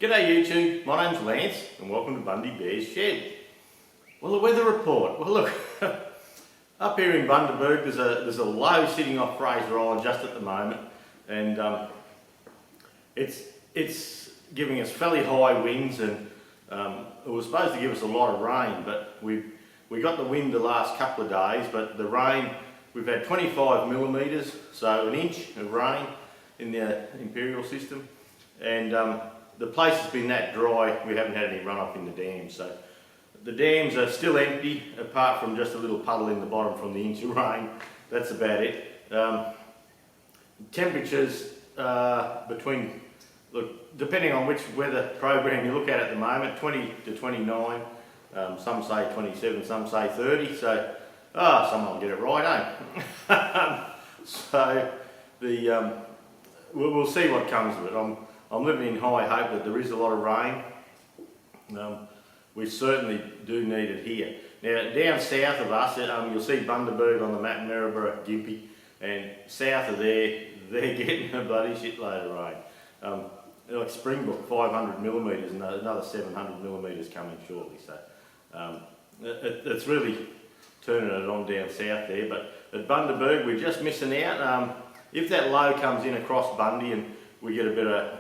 G'day YouTube, my name's Lance and welcome to Bundy Bear's Shed. Well, the weather report. Well look, up here in Bundaberg there's a low sitting off Fraser Island just at the moment, and it's giving us fairly high winds, and it was supposed to give us a lot of rain, but we got the wind the last couple of days, but the rain, we've had 25 millimetres, so an inch of rain in the imperial system, and the place has been that dry we haven't had any runoff in the dams. So the dams are still empty apart from just a little puddle in the bottom from the inch of rain. That's about it. Temperatures between, look, depending on which weather program you look at the moment, 20 to 29, some say 27, some say 30, so someone will get it right, eh? So we'll see what comes of it. I'm living in high hope that there is a lot of rain. We certainly do need it here. Now down south of us, you'll see Bundaberg on the map, Maryborough, Gympie, and south of there, they're getting a bloody shitload of rain. Like Springbrook, 500 millimetres and another 700 millimetres coming shortly. So it's really turning it on down south there. But at Bundaberg, we're just missing out. If that low comes in across Bundy and we get a bit of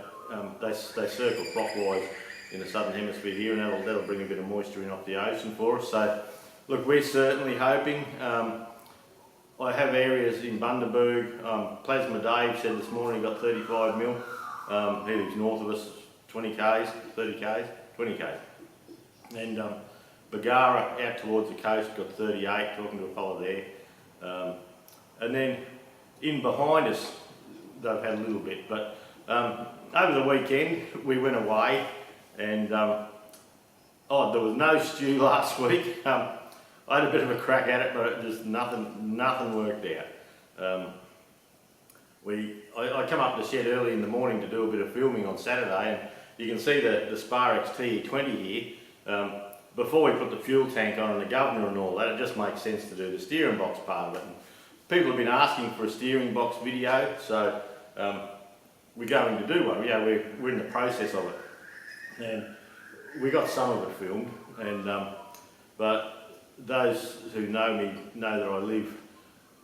they circle clockwise in the southern hemisphere here, and that'll bring a bit of moisture in off the ocean for us. So look, we're certainly hoping. I have areas in Bundaberg. Plasma Dave said this morning he got 35 mil. He lives north of us, 20 k's, 30 k's, 20 k's. And Bagara out towards the coast got 38, talking to a fellow there. And then in behind us they've had a little bit, but over the weekend we went away, and there was no stew last week. I had a bit of a crack at it, but just nothing worked out. I come up the shed early in the morning to do a bit of filming on Saturday, and you can see the Sparex TE20 here. Before we put the fuel tank on and the governor and all that, it just makes sense to do the steering box part of it. And people have been asking for a steering box video, so we're going to do one. Yeah, we're in the process of it, and we got some of it filmed. And but those who know me know that I live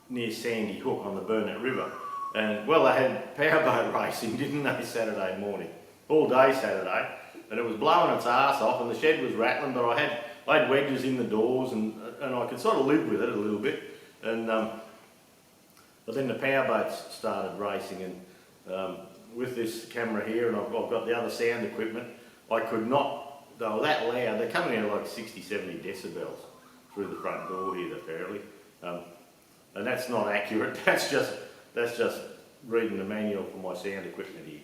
near Sandy Hook on the Burnett River, and well, they had powerboat racing, didn't they, Saturday morning, all day Saturday, and it was blowing its arse off, and the shed was rattling. But I had wedges in the doors, and I could sort of live with it a little bit. And but then the powerboats started racing, and with this camera here, and I've got the other sound equipment, I could not, they were that loud. They're coming in at like 60, 70 decibels through the front door here apparently. And that's not accurate, that's just reading the manual for my sound equipment here.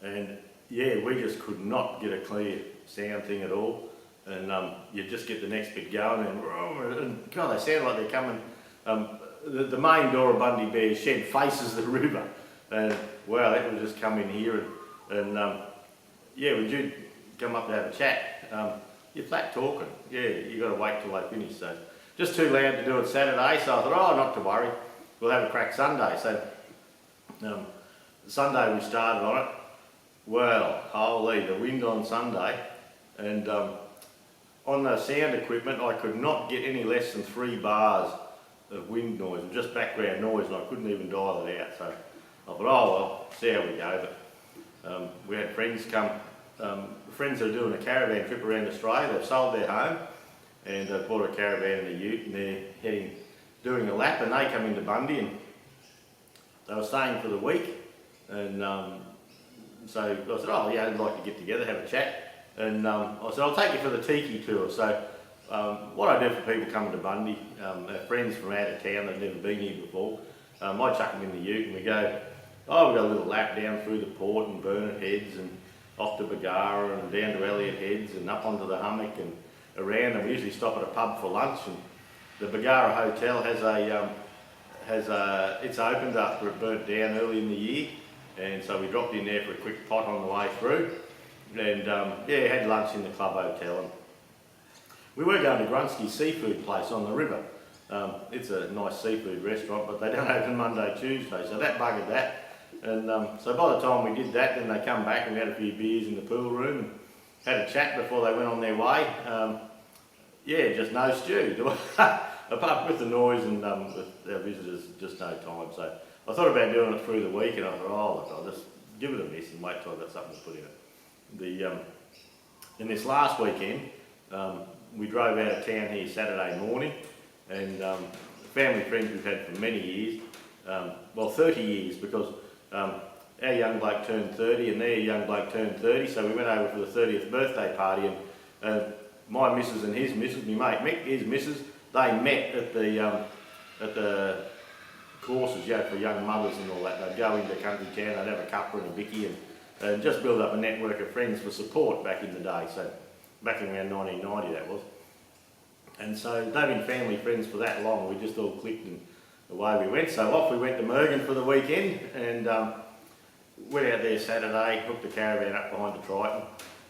And yeah, we just could not get a clear sound thing at all. And you just get the next bit going, and God, they sound like they're coming. The main door of Bundy Bear's shed faces the river, and wow, that would just come in here, and yeah, would you come up to have a chat? You're flat talking, yeah, you got to wait till they finish. So just too loud to do it Saturday, so I thought, not to worry, we'll have a crack Sunday. So Sunday we started on it. Well, holy, the wind on Sunday, and on the sound equipment I could not get any less than 3 bars of wind noise, just background noise, and I couldn't even dial it out. So I thought, well, see how we go. But we had friends come, friends that are doing a caravan trip around Australia. They've sold their home and they've bought a caravan and a ute, and they're doing a lap, and they come into Bundy, and they were staying for the week. And so I said, yeah, I'd like to get together, have a chat. And I said, I'll take you for the tiki tour. So what I do for people coming to Bundy, our friends from out of town that have never been here before, I chuck them in the ute and we go, we got a little lap down through the port and Burnett Heads and off to Bagara and down to Elliott Heads and up onto the hummock and around, and we usually stop at a pub for lunch. And the Bagara Hotel it's opened after it burnt down early in the year, and so we dropped in there for a quick pot on the way through, and yeah, had lunch in the club hotel. And we were going to Grunsky's seafood place on the river. It's a nice seafood restaurant, but they don't open Monday, Tuesday, so that buggered that. And so by the time we did that, then they come back and we had a few beers in the pool room and had a chat before they went on their way. Yeah, just no stew. Apart with the noise and with our visitors, just no time. So I thought about doing it through the week, and I thought, oh look, I'll just give it a miss and wait till I've got something to put in it. In this last weekend, we drove out of town here Saturday morning, and family friends we've had for many years, well 30 years, because our young bloke turned 30 and their young bloke turned 30, so we went over for the 30th birthday party, and my missus and his missus, my mate Mick, his missus, they met at the courses, for young mothers and all that. They'd go into country town, they'd have a cuppa and a bicky and just build up a network of friends for support back in the day. So back in around 1990 that was. And so they've been family friends for that long, we just all clicked and away we went. So off we went to Mergen for the weekend, and went out there Saturday, hooked the caravan up behind the Triton,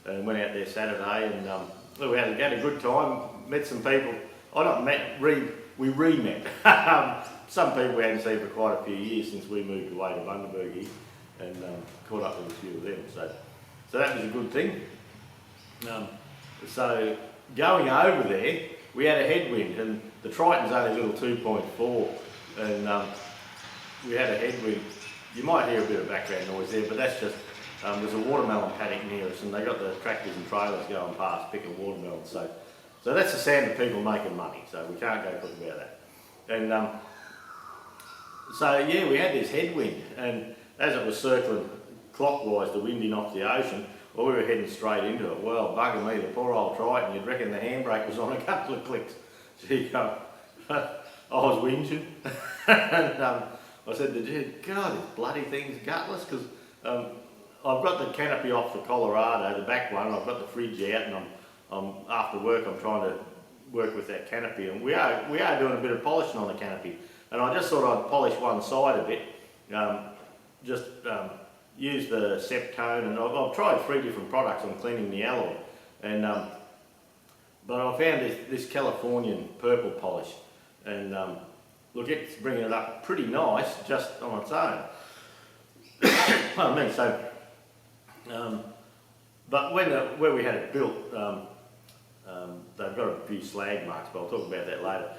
and went out there Saturday, and we had a good time, met some people. We re-met. Some people we hadn't seen for quite a few years since we moved away to Bundy, and caught up with a few of them. So that was a good thing. So going over there, we had a headwind, and the Triton's only a little 2.4, and we had a headwind. You might hear a bit of background noise there, but that's just, there's a watermelon paddock near us, and they got the tractors and trailers going past picking watermelons. So that's the sound of people making money, so we can't go talk about that. And so yeah, we had this headwind, and as it was circling clockwise, the wind in off the ocean, well, we were heading straight into it. Well, bugger me, the poor old Triton, you'd reckon the handbrake was on a couple of clicks. Gee, I was whinging, and I said to Jude, God, this bloody thing's gutless, because I've got the canopy off the Colorado, the back one, I've got the fridge out, and after work I'm trying to work with that canopy, and we are doing a bit of polishing on the canopy, and I just thought I'd polish one side a bit, use the Septone, and I've tried 3 different products on cleaning the alloy, and but I found this Californian purple polish, and look, it's bringing it up pretty nice just on its own. Pardon me. So, but where we had it built, they've got a few slag marks, but I'll talk about that later.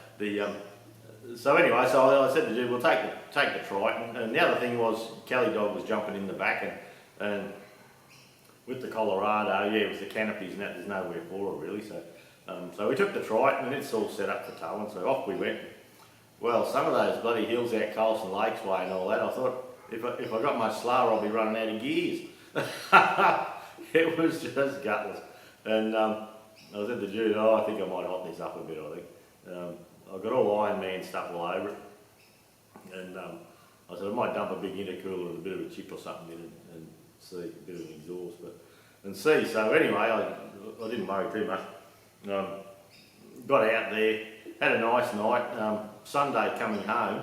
So anyway, so I said to Jude, we'll take the Triton, and the other thing was Kelly Dog was jumping in the back, and with the Colorado, with the canopies and that, there's nowhere for her really. So we took the Triton, and it's all set up for towing, so off we went. Well, some of those bloody hills out Colson Lakes way and all that, I thought if I got much slower, I'll be running out of gears. It was just gutless, and I said to Jude, I think I might hot this up a bit. I think. I've got all Iron Man stuff all over it, and I said I might dump a big intercooler and a bit of a chip or something in it and see a bit of an exhaust, so anyway, I didn't worry too much. Got out there, had a nice night. Sunday coming home,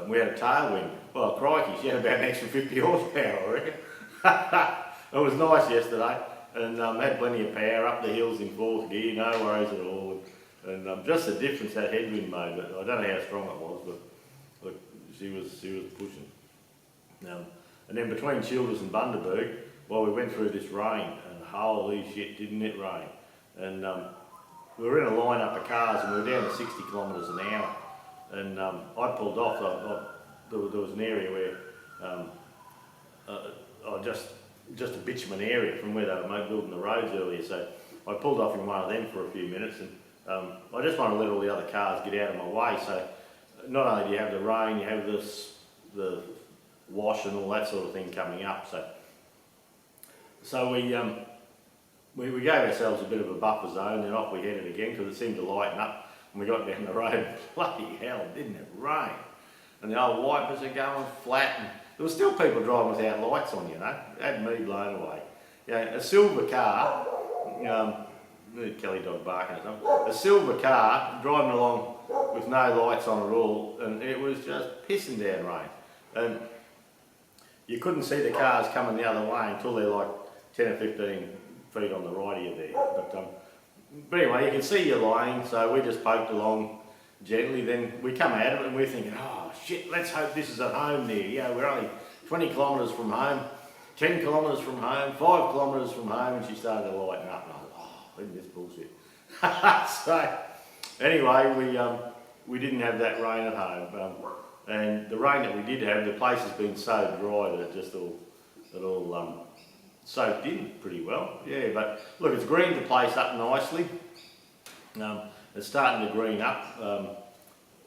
we had a tailwind. Well, crikey, she had about an extra 50 horsepower, I reckon. It was nice yesterday, and had plenty of power up the hills in 4th gear, no worries at all. And just the difference that headwind made, but I don't know how strong it was, but look, she was pushing. And then between Childers and Bundaberg, we went through this rain, and holy shit, didn't it rain? And we were in a line up of cars, and we were down to 60 kilometres an hour. And I pulled off. There was an area where just a bitumen area from where they were building the roads earlier, so I pulled off in one of them for a few minutes, and I just want to let all the other cars get out of my way. So not only do you have the rain, you have the wash and all that sort of thing coming up. So we gave ourselves a bit of a buffer zone, and off we headed again because it seemed to lighten up. And we got down the road, bloody hell, didn't it rain? And the old wipers are going flat, and there were still people driving without lights on, It had me blown away. A silver car, Kelly Dog barking or something, a silver car driving along with no lights on at all, and it was just pissing down rain. And you couldn't see the cars coming the other way until they're like 10 or 15 feet on the right of you there. But anyway, you can see your lane, so we just poked along gently. Then we come out of it and we're thinking, oh shit, let's hope this is at home there. We're only 20 kilometres from home, 10 kilometres from home, 5 kilometres from home, and she started to lighten up, and I thought, oh, isn't this bullshit? So, anyway, we didn't have that rain at home, and the rain that we did have, the place has been so dry that it just all soaked in pretty well. Yeah, but look, it's greened the place up nicely. It's starting to green up.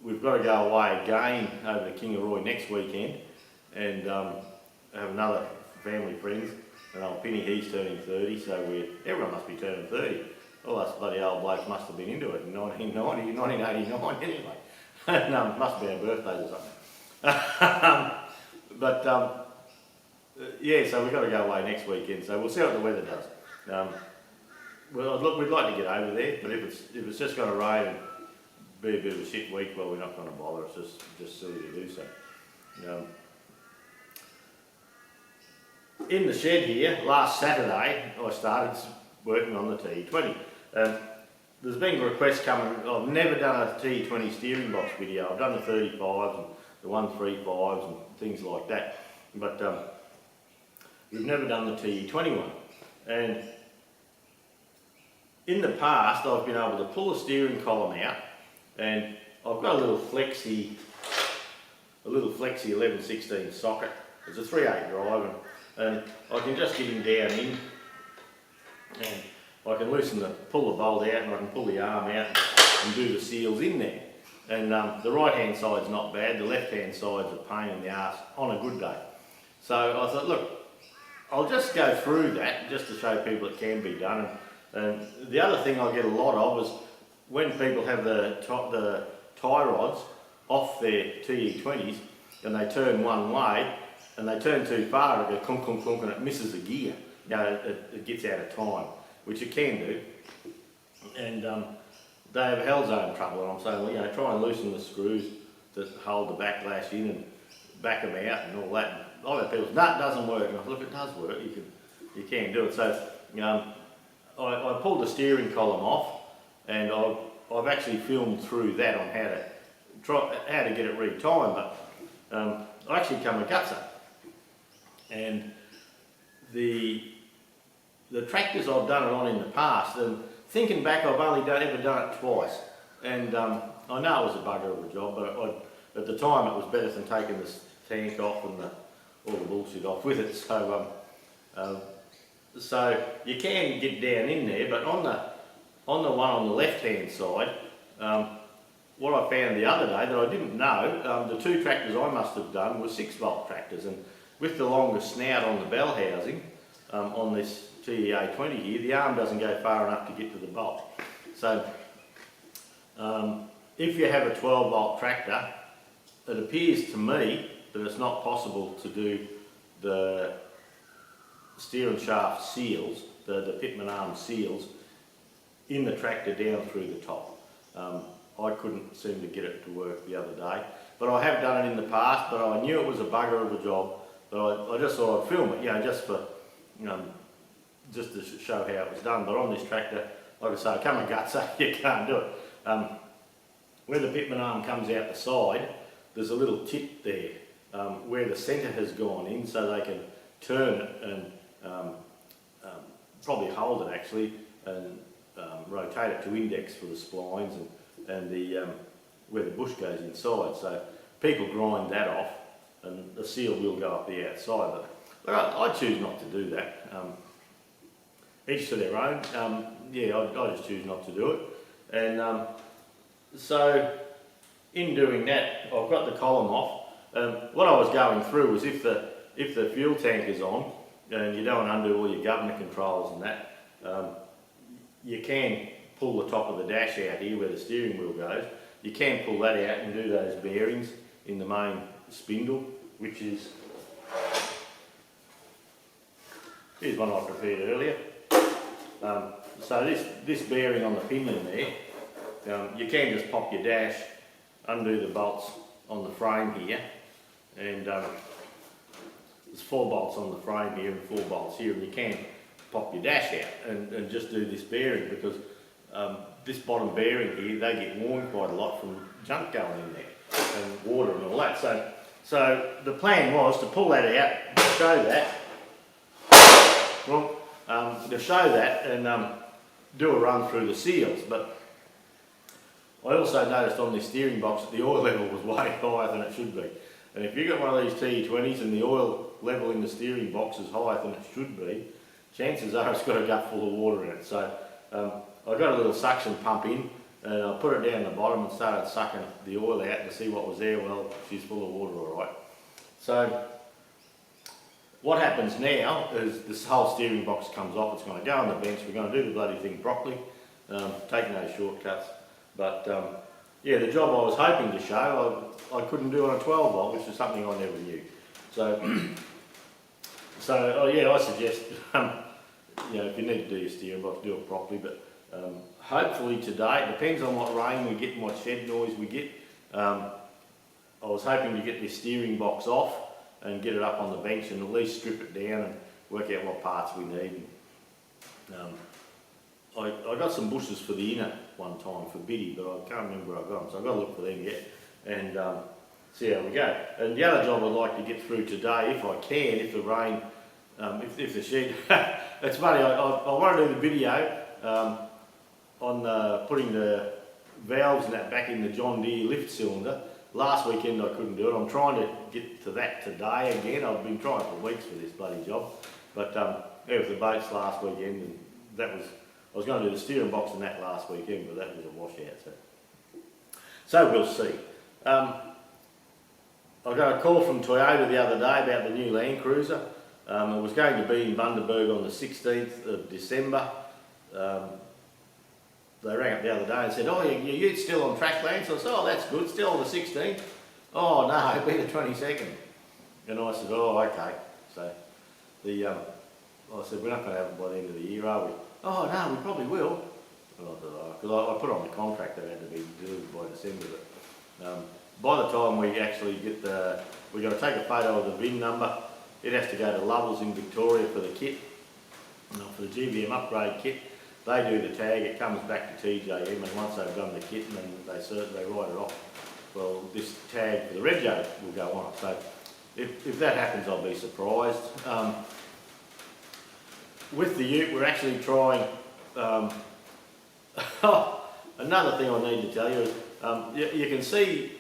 We've got to go away again over to Kangaroo next weekend and have another family friends. And old Penny, he's turning 30, so everyone must be turning 30. All us bloody old blokes must have been into it in 1990, 1989 anyway. And must be our birthdays or something. Yeah, so we've got to go away next weekend, so we'll see what the weather does. Well, look, we'd like to get over there, but if it's just going to rain and be a bit of a shit week, well, we're not going to bother. It's just silly to do so. In the shed here, last Saturday, I started working on the TE20. There's been requests coming. I've never done a TE20 steering box video. I've done the 35s and the 135s and things like that, but we've never done the TE20 one. And in the past, I've been able to pull the steering column out, and I've got a little flexi 1116 socket. It's a 3/8 drive, and I can just get him down in, and I can pull the bolt out, and I can pull the arm out and do the seals in there. And the right hand side's not bad, the left hand side's a pain in the arse on a good day. So I thought, look, I'll just go through that just to show people it can be done. And the other thing I get a lot of is when people have the tie rods off their TE20s and they turn one way and they turn too far, it goes clunk, clunk, clunk, and it misses a gear. You know, it gets out of time, which it can do. And they have hell's own trouble, and I'm saying, well, you know, try and loosen the screws that hold the backlash in and back them out and all that. A lot of people say, no, it doesn't work. And I thought, look, it does work. You can do it. So I pulled the steering column off, and I've actually filmed through that on how to get it retimed. But I actually come a guts up, and the tractors I've done it on in the past, and thinking back, I've only ever done it twice, and I know it was a bugger of a job, but at the time it was better than taking the tank off and all the bullshit off with it. So you can get down in there, but on the one on the left hand side, what I found the other day that I didn't know, the two tractors I must have done were 6-volt tractors, and with the longer snout on the bell housing on this TEA20 here, the arm doesn't go far enough to get to the bolt. So if you have a 12-volt tractor, it appears to me that it's not possible to do the steering shaft seals, the pitman arm seals, in the tractor down through the top. I couldn't seem to get it to work the other day, but I have done it in the past, but I knew it was a bugger of a job, but I just thought I'd film it, you know, just to show how it was done. But on this tractor, like I say, come and guts, so you can't do it. Where the pitman arm comes out the side, there's a little tip there where the centre has gone in, so they can turn it and probably hold it actually, and rotate it to index for the splines and the where the bush goes inside. So people grind that off, and the seal will go up the outside. But I choose not to do that. Each to their own. Yeah, I just choose not to do it. And so in doing that, I've got the column off. What I was going through was if the fuel tank is on and you don't undo all your governor controls and that, you can pull the top of the dash out here where the steering wheel goes. You can pull that out and do those bearings in the main spindle, which is, here's one I prepared earlier. So this bearing on the pinion there, you can just pop your dash, undo the bolts on the frame here, and there's 4 bolts on the frame here and 4 bolts here, and you can pop your dash out and just do this bearing, because this bottom bearing here, they get worn quite a lot from junk going in there and water and all that. So So the plan was to pull that out, to show that, and do a run through the seals. But I also noticed on this steering box that the oil level was way higher than it should be. And if you've got one of these TE20s and the oil level in the steering box is higher than it should be, chances are it's got a gut full of water in it. So I got a little suction pump in and I put it down the bottom and started sucking the oil out to see what was there. Well, she's full of water alright. So what happens now is this whole steering box comes off, it's going to go on the bench, we're going to do the bloody thing properly, take no shortcuts. But yeah, the job I was hoping to show, I couldn't do on a 12 volt, which is something I never knew. So yeah, I suggest, if you need to do your steering box, do it properly. But hopefully today, it depends on what rain we get and what shed noise we get. I was hoping to get this steering box off and get it up on the bench and at least strip it down and work out what parts we need. I got some bushes for the inner one time for Biddy, but I can't remember where I got them, so I've got to look for them yet and see how we go. And the other job I'd like to get through today, if I can, if the rain, if the shed, it's funny, I want to do the video on putting the valves and that back in the John Deere lift cylinder. Last weekend I couldn't do it. I'm trying to get to that today again. I've been trying for weeks for this bloody job. But yeah, with the boats last weekend, and that was, I was going to do the steering box and that last weekend, but that was a washout. So we'll see. I got a call from Toyota the other day about the new Land Cruiser. It was going to be in Bundaberg on the 16th of December. They rang up the other day and said, oh, you're still on track, Land? So I said, oh, that's good, still on the 16th. Oh, no, it'll be the 22nd. And I said, oh, okay. So I said, we're not going to have it by the end of the year, are we? Oh, no, we probably will. And I thought, because I put on the contract that it had to be delivered by December. But by the time we actually get we've got to take a photo of the VIN number. It has to go to Lovells in Victoria for the kit, for the GVM upgrade kit. They do the tag, it comes back to TJM, and once they've done the kit, and then they write it off. Well, this tag for the rego will go on it. So if that happens, I'll be surprised. With the ute, we're actually trying. Another thing I need to tell you is you can see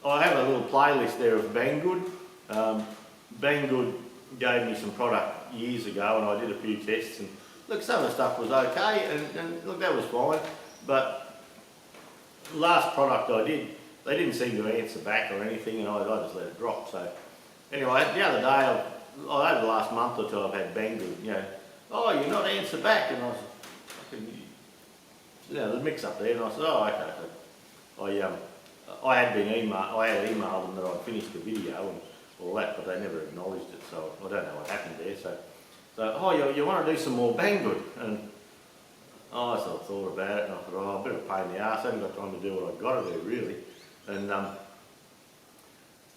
I have a little playlist there of Banggood. Banggood gave me some product years ago, and I did a few tests. And look, some of the stuff was okay, and look, that was fine. But the last product I did, they didn't seem to answer back or anything, and I just let it drop. So anyway, the other day, over the last month or two, I've had Banggood, oh, you're not answer back, and I said, the mix up there, and I said, oh, okay. I had emailed them that I'd finished the video and all that, but they never acknowledged it, so I don't know what happened there. So oh, you want to do some more Banggood? And I sort of thought about it, and I thought, oh, a bit of a pain in the arse, I haven't got time to do what I've got to do, really. And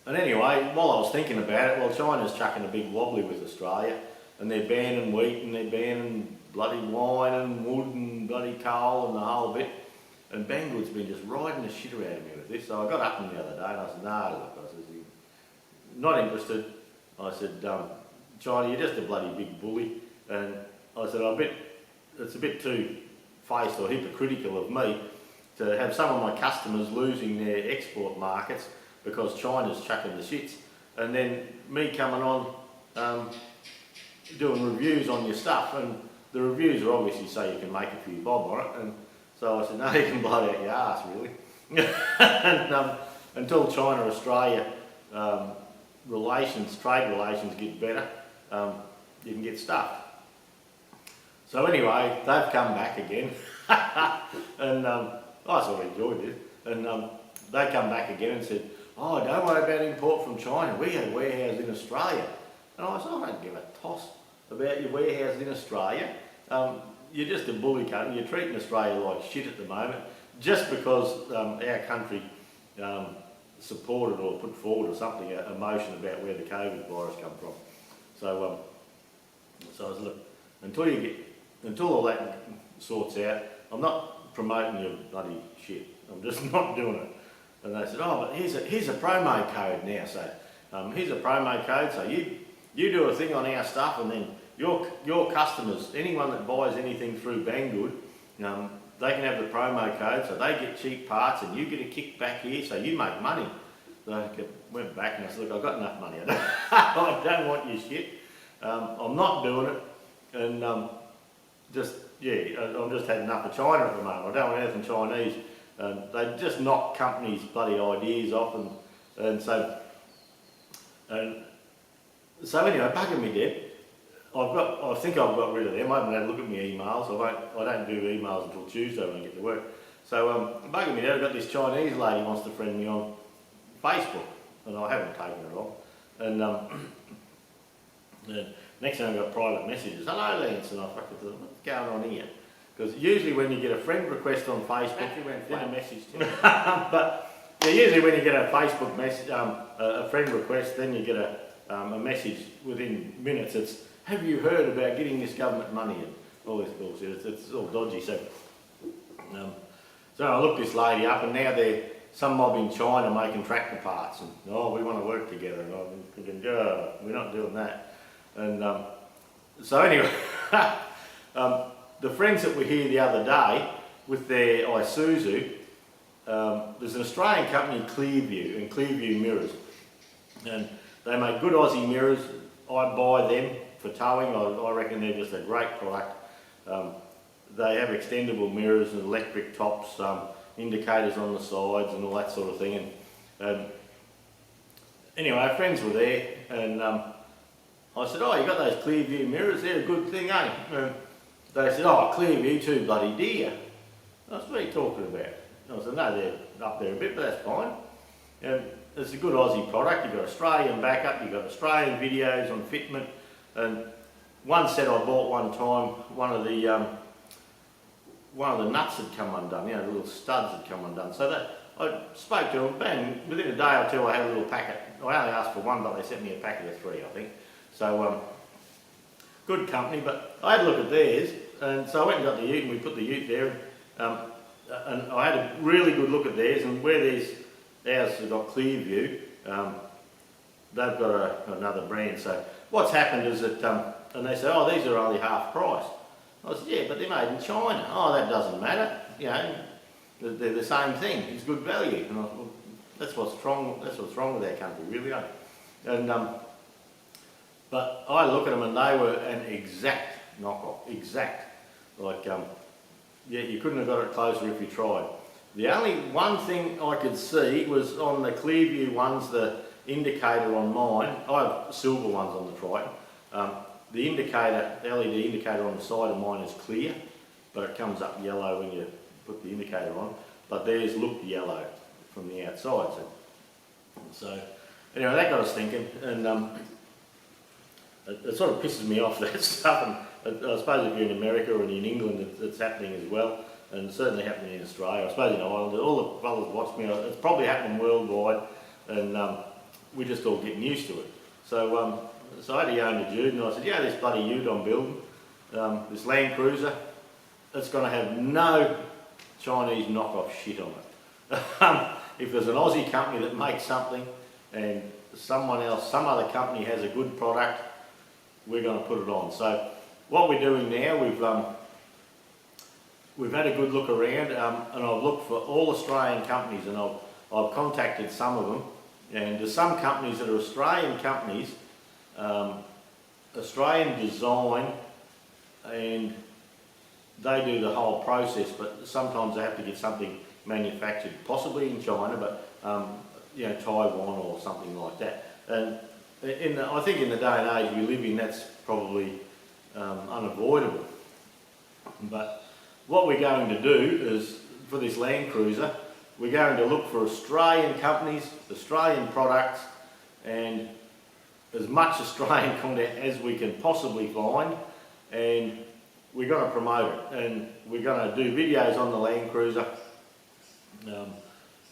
anyway, while I was thinking about it, well, China's chucking a big wobbly with Australia, and they're banning wheat, and they're banning bloody wine and wood and bloody coal and the whole bit. And Banggood's been just riding the shit around me with this. So I got up in the other day and I said, no, look, I said, not interested. I said, China, you're just a bloody big bully. And I said, it's a bit too faced or hypocritical of me to have some of my customers losing their export markets because China's chucking the shits. And then me coming on doing reviews on your stuff. And the reviews are obviously so you can make a few bob on it. And so I said, no, you can blow it out your arse, really. And until China-Australia trade relations get better, you can get stuffed. So anyway, they've come back again, and I sort of enjoyed it. And they come back again and said, oh, don't worry about import from China, we have warehouses in Australia. And I said, I don't give a toss about your warehouse in Australia. You're just a bully cunt, and you're treating Australia like shit at the moment, just because our country supported or put forward or something, a motion about where the COVID virus come from. So I was, look, until all that sorts out, I'm not promoting your bloody shit. I'm just not doing it. And they said, oh, but here's a promo code now. So here's a promo code, so you do a thing on our stuff, and then your customers, anyone that buys anything through Banggood, they can have the promo code, so they get cheap parts and you get a kickback here, so you make money. So I went back and I said, look, I've got enough money, I don't want your shit, I'm not doing it, and I'm just had enough of China at the moment. I don't want anything Chinese. They just knock companies' bloody ideas off, and so anyway, bugging me dead. I think I've got rid of them. I haven't had a look at my emails. I don't do emails until Tuesday when I get to work. So bugging me dead. I've got this Chinese lady wants to friend me on Facebook, and I haven't taken it on. And the next thing I've got private messages. Hello, Lance, and I fucking thought, what's going on here? Because usually when you get a friend request on Facebook, you went a message to me. But yeah, usually when you get a Facebook message, a friend request, then you get a message within minutes. It's, have you heard about getting this government money and all this bullshit? It's all dodgy. So I looked this lady up, and now they're some mob in China making tractor parts, and we want to work together. And I'm thinking, we're not doing that. And so anyway, the friends that were here the other day with their Isuzu, there's an Australian company, Clearview, and Clearview mirrors, and they make good Aussie mirrors. I buy them for towing. I reckon they're just a great product. They have extendable mirrors and electric tops, indicators on the sides and all that sort of thing. And anyway, our friends were there, and I said, you got those Clearview mirrors? They're a good thing, eh? They said, Clearview too bloody dear. I said, what are you talking about? I said, no, they're up there a bit, but that's fine. And it's a good Aussie product. You've got Australian backup, you've got Australian videos on fitment. And one set I bought one time, one of the nuts had come undone, the little studs had come undone. So that I spoke to them, bang, within a day or two I had a little packet. I only asked for one, but they sent me a packet of 3, I think. So good company, but I had a look at theirs, and so I went and got the ute, and we put the ute there, and I had a really good look at theirs, and where ours has got Clearview, they've got another brand. So what's happened is that, and they say, these are only half price. I said, yeah, but they're made in China. That doesn't matter. They're the same thing. It's good value. And I thought, well, that's what's wrong with our country, really. And but I look at them, and they were an exact knockoff. Exact. Like, you couldn't have got it closer if you tried. The only one thing I could see was on the Clearview ones, the indicator on mine. I have silver ones on the Triton. The indicator, the LED indicator on the side of mine is clear, but it comes up yellow when you put the indicator on. But theirs looked yellow from the outside. So anyway, that got us thinking, and it sort of pisses me off, that stuff. And I suppose if you're in America or in England, it's happening as well, and it's certainly happening in Australia. I suppose in Ireland, all the fellas watch me. It's probably happening worldwide, and we're just all getting used to it. So I had a yarn to Jude, and I said, this bloody ute I'm building, this Land Cruiser, it's going to have no Chinese knockoff shit on it. If there's an Aussie company that makes something, and some other company has a good product, we're going to put it on. So what we're doing now, we've had a good look around, and I've looked for all Australian companies, and I've contacted some of them, and there's some companies that are Australian companies, Australian design, and they do the whole process, but sometimes they have to get something manufactured, possibly in China, but Taiwan or something like that. And I think in the day and age we live in, that's probably unavoidable. But what we're going to do is, for this Land Cruiser, we're going to look for Australian companies, Australian products, and as much Australian content as we can possibly find, and we're going to promote it, and we're going to do videos on the Land Cruiser.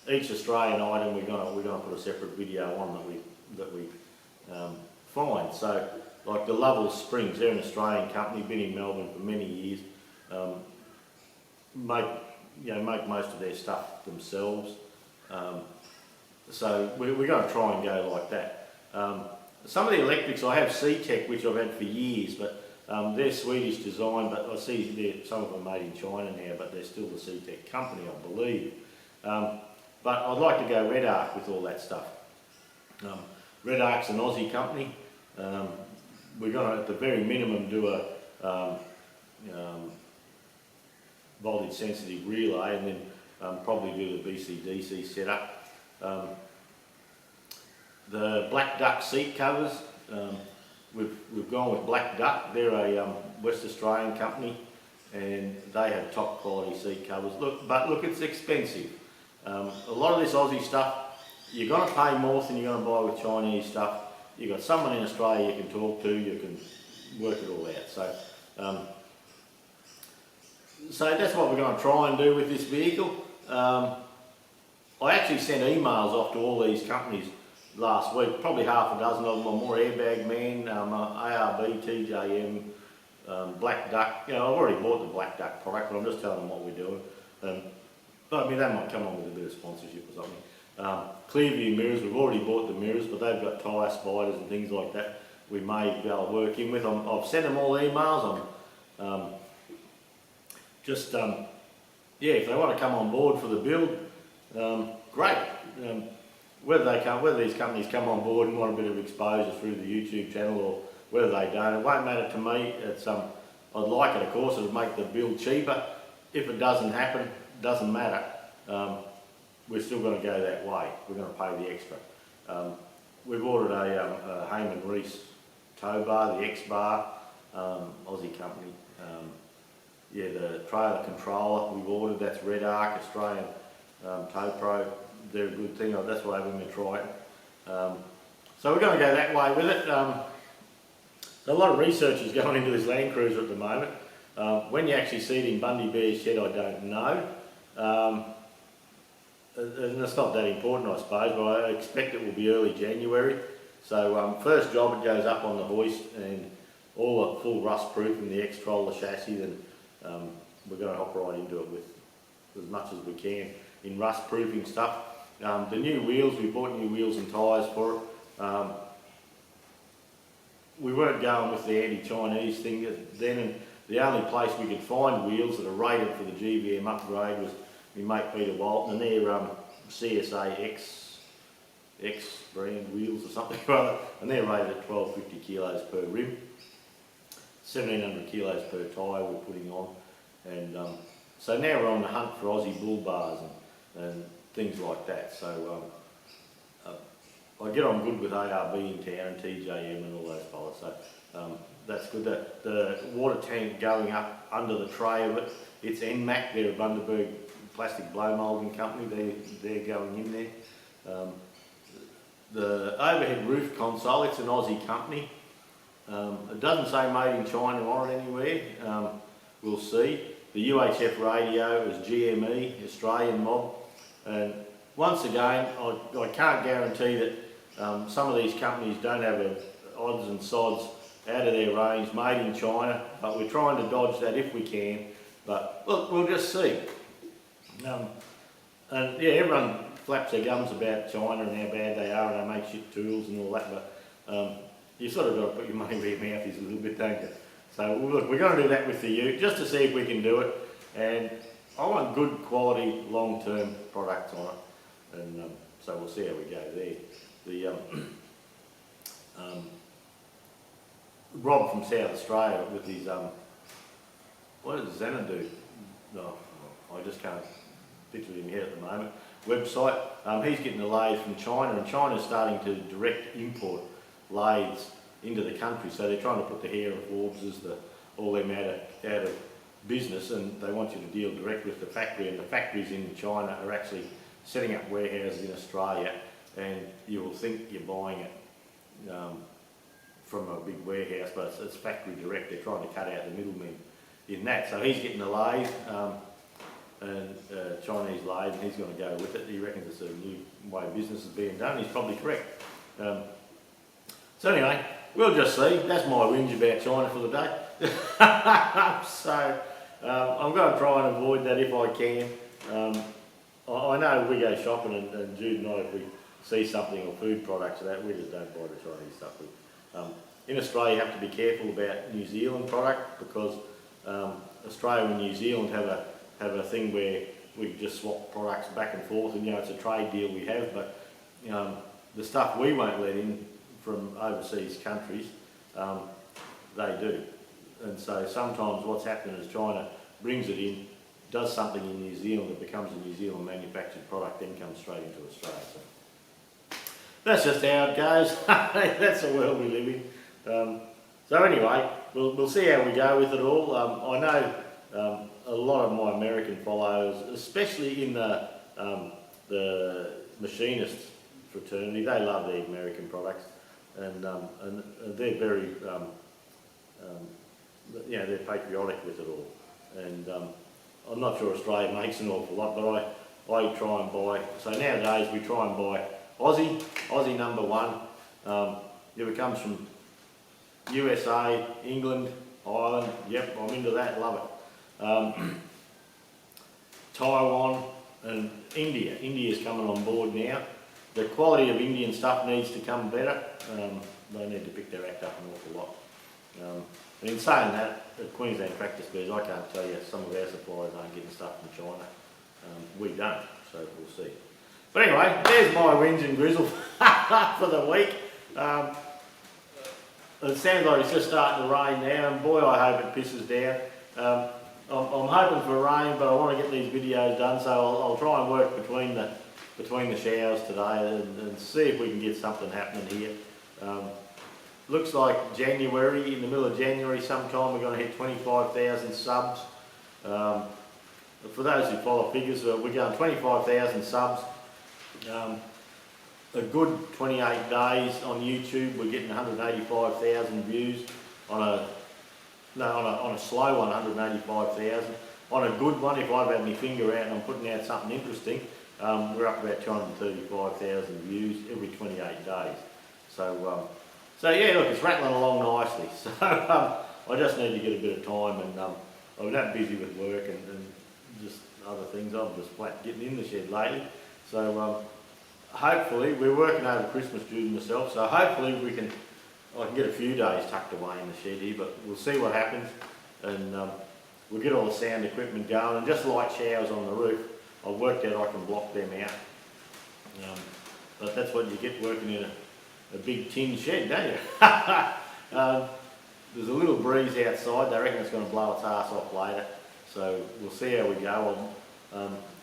Each Australian item we're going to put a separate video on that we find. So, like the Lovell Springs, they're an Australian company, been in Melbourne for many years. Make most of their stuff themselves. So we're going to try and go like that. Some of the electrics, I have C-Tech, which I've had for years, but they're Swedish design, but I see some of them are made in China now, but they're still the C-Tech company, I believe. But I'd like to go Red Arc with all that stuff. Red Arc's an Aussie company. We're going to, at the very minimum, do a voltage sensitive relay, and then probably do the BC-DC setup. The Black Duck seat covers, we've gone with Black Duck. They're a West Australian company, and they have top quality seat covers. Look, it's expensive. A lot of this Aussie stuff, you're going to pay more than you're going to buy with Chinese stuff. You've got someone in Australia you can talk to, you can work it all out. So that's what we're going to try and do with this vehicle. I actually sent emails off to all these companies last week, probably half a dozen of them, more Airbag Man, ARB, TJM, Black Duck. I've already bought the Black Duck product, but I'm just telling them what we're doing. But I mean, they might come on with a bit of sponsorship or something. Clearview mirrors, we've already bought the mirrors, but they've got tyre spiders and things like that we may be able to work in with them. I've sent them all emails. Yeah, if they want to come on board for the build, great. Whether these companies come on board and want a bit of exposure through the YouTube channel or whether they don't, it won't matter to me. I'd like it, of course, it would make the build cheaper. If it doesn't happen, doesn't matter. We're still going to go that way. We're going to pay the extra. We've ordered a Heyman Reese tow bar, the X bar, Aussie company. Yeah, the trailer controller we've ordered, that's Red Arc, Australian Tow Pro. They're a good thing, that's why I'm going to try it. So we're going to go that way with it. So a lot of research is going into this Land Cruiser at the moment. When you actually see it in Bundy Bear's shed, I don't know. And it's not that important, I suppose, but I expect it will be early January. So first job, it goes up on the hoist and all the full rust proof and the X-Troll, the chassis, then we're going to hop right into it with as much as we can in rust proofing stuff. The new wheels, we bought new wheels and tyres for it. We weren't going with the anti-Chinese thing then, and the only place we could find wheels that are rated for the GVM upgrade was my mate Peter Walton, and they're CSA X brand wheels or something rather, and they're rated at 1250 kilos per rim, 1700 kilos per tyre we're putting on, and so now we're on the hunt for Aussie bull bars and things like that. So I get on good with ARB in town and TJM and all those fellas, so that's good. The water tank going up under the tray of it, it's NMAC, they're a Bundaberg plastic blow moulding company, they're going in there. The overhead roof console, it's an Aussie company. It doesn't say made in China on it anywhere, we'll see. The UHF radio is GME, Australian mob, and once again, I can't guarantee that some of these companies don't have odds and sods out of their range, made in China, but we're trying to dodge that if we can. But look, we'll just see. And yeah, everyone flaps their gums about China and how bad they are and they make shit tools and all that, but you sort of got to put your money where your mouth is a little bit, don't you? So look, we're going to do that with the Ute just to see if we can do it, and I want good quality long-term products on it, and so we'll see how we go there. The Rob from South Australia with his what does Xanadu? No, I just can't picture it in my head at the moment. Website. He's getting the lathes from China, and China's starting to direct import lathes into the country. So they're trying to put the hair of Forbes all them out of business, and they want you to deal direct with the factory. And the factories in China are actually setting up warehouses in Australia, and you will think you're buying it from a big warehouse, but it's factory direct. They're trying to cut out the middlemen in that. So he's getting the lathe, and Chinese lathe, and he's going to go with it. He reckons it's a new way business is being done. He's probably correct. So anyway, we'll just see. That's my whinge about China for the day. So I'm going to try and avoid that if I can. I know we go shopping, and Jude and I, if we see something or food products or that, we just don't buy the Chinese stuff. In Australia you have to be careful about New Zealand product because Australia and New Zealand have a thing where we just swap products back and forth, and it's a trade deal we have, but the stuff we won't let in from overseas countries, they do. And so sometimes what's happened is China brings it in, does something in New Zealand, it becomes a New Zealand manufactured product, then comes straight into Australia. So that's just how it goes. That's the world we live in. So anyway, we'll see how we go with it all. I know a lot of my American followers, especially in the machinist fraternity, they love the American products, and they're very, they're patriotic with it all. And I'm not sure Australia makes an awful lot, but I try and buy. So nowadays we try and buy Aussie #1. If it comes from USA, England, Ireland, yep, I'm into that, love it. Taiwan and India. India's coming on board now. The quality of Indian stuff needs to come better. They need to pick their act up an awful lot. And in saying that, at Queensland Tractor Spares, I can't tell you some of our suppliers aren't getting stuff from China. We don't, so we'll see. But anyway, there's my whinge and grizzle for the week. It sounds like it's just starting to rain now, and boy, I hope it pisses down. I'm hoping for rain, but I want to get these videos done, so I'll try and work between the showers today and see if we can get something happening here. Looks like January, in the middle of January sometime, we're going to hit 25,000 subs. For those who follow figures, we're going 25,000 subs. A good 28 days on YouTube, we're getting 185,000 views. On a slow one, 185,000. On a good one, if I've had my finger out and I'm putting out something interesting, we're up about 235,000 views every 28 days. So yeah, look, it's rattling along nicely. So I just need to get a bit of time, and I've been that busy with work and just other things. I'm just flat getting in the shed lately. So hopefully, we're working over Christmas due to myself, so hopefully I can get a few days tucked away in the shed here, but we'll see what happens, and we'll get all the sound equipment going, and just light showers on the roof. I've worked out I can block them out, but that's what you get working in a big tin shed, don't you? There's a little breeze outside. They reckon it's going to blow its ass off later, so we'll see how we go.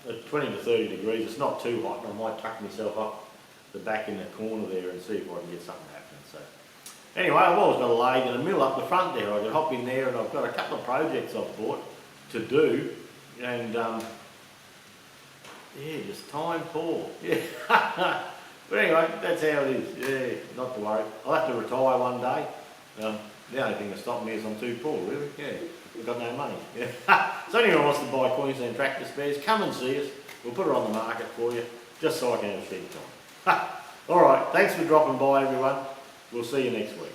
At 20 to 30 degrees, it's not too hot, and I might tuck myself up the back in the corner there and see if I can get something happening. So anyway, I've always got a lathe and a mill up the front there. I can hop in there, and I've got a couple of projects I've bought to do, and yeah, just time poor. Yeah. But anyway, that's how it is. Yeah, not to worry. I'll have to retire one day. The only thing that's stopping me is I'm too poor, really. Yeah, we've got no money. Yeah. So anyone wants to buy Queensland Tractor Spares, come and see us. We'll put it on the market for you, just so I can have a shed time. All right, thanks for dropping by, everyone. We'll see you next week.